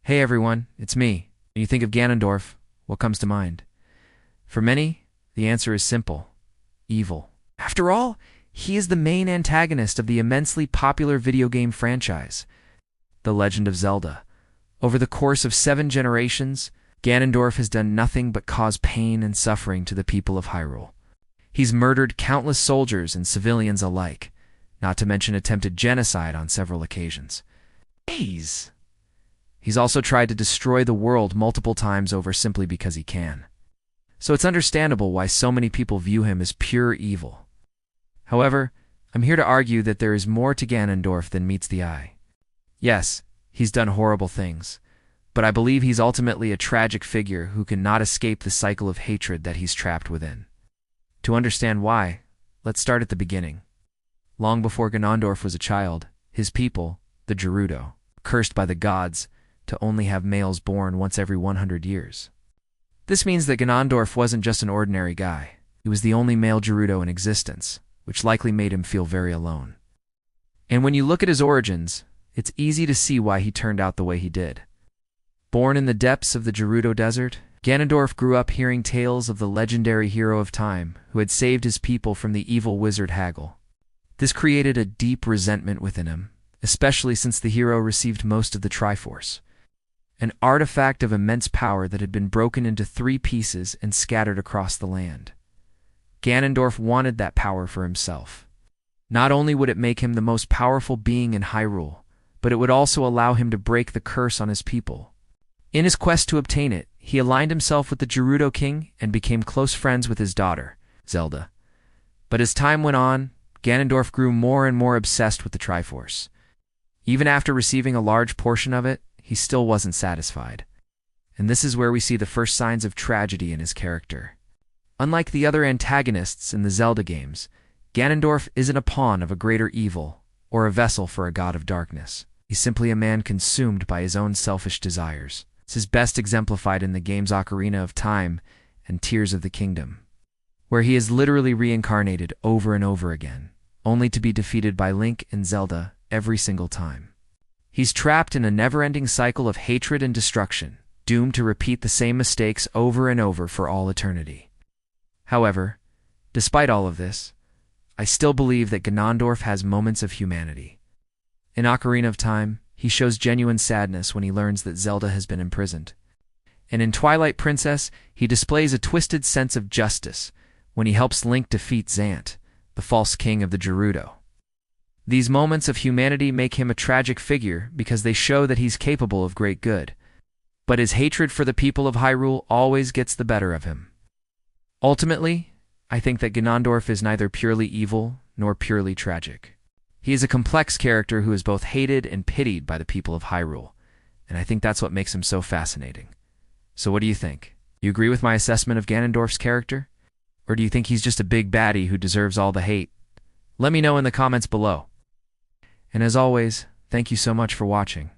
Hey everyone, it's me. When you think of Ganondorf, what comes to mind? For many, the answer is simple: evil. After all, he is the main antagonist of the immensely popular video game franchise, The Legend of Zelda. Over the course of 7 generations, Ganondorf has done nothing but cause pain and suffering to the people of Hyrule. He's murdered countless soldiers and civilians alike, not to mention attempted genocide on several occasions. He's also tried to destroy the world multiple times over simply because he can. So it's understandable why so many people view him as pure evil. However, I'm here to argue that there is more to Ganondorf than meets the eye. Yes, he's done horrible things, but I believe he's ultimately a tragic figure who cannot escape the cycle of hatred that he's trapped within. To understand why, let's start at the beginning. Long before Ganondorf was a child, his people, the Gerudo, cursed by the gods, to only have males born once every 100 years. This means that Ganondorf wasn't just an ordinary guy. He was the only male Gerudo in existence, which likely made him feel very alone. And when you look at his origins, it's easy to see why he turned out the way he did. Born in the depths of the Gerudo Desert, Ganondorf grew up hearing tales of the legendary hero of time who had saved his people from the evil wizard Haggle. This created a deep resentment within him, especially since the hero received most of the Triforce, an artifact of immense power that had been broken into 3 pieces and scattered across the land. Ganondorf wanted that power for himself. Not only would it make him the most powerful being in Hyrule, but it would also allow him to break the curse on his people. In his quest to obtain it, he aligned himself with the Gerudo King and became close friends with his daughter, Zelda. But as time went on, Ganondorf grew more and more obsessed with the Triforce. Even after receiving a large portion of it, he still wasn't satisfied. And this is where we see the first signs of tragedy in his character. Unlike the other antagonists in the Zelda games, Ganondorf isn't a pawn of a greater evil or a vessel for a god of darkness. He's simply a man consumed by his own selfish desires. This is best exemplified in the game's Ocarina of Time and Tears of the Kingdom, where he is literally reincarnated over and over again, only to be defeated by Link and Zelda every single time. He's trapped in a never-ending cycle of hatred and destruction, doomed to repeat the same mistakes over and over for all eternity. However, despite all of this, I still believe that Ganondorf has moments of humanity. In Ocarina of Time, he shows genuine sadness when he learns that Zelda has been imprisoned. And in Twilight Princess, he displays a twisted sense of justice when he helps Link defeat Zant, the false king of the Gerudo. These moments of humanity make him a tragic figure because they show that he's capable of great good. But his hatred for the people of Hyrule always gets the better of him. Ultimately, I think that Ganondorf is neither purely evil nor purely tragic. He is a complex character who is both hated and pitied by the people of Hyrule, and I think that's what makes him so fascinating. So what do you think? Do you agree with my assessment of Ganondorf's character? Or do you think he's just a big baddie who deserves all the hate? Let me know in the comments below. And as always, thank you so much for watching.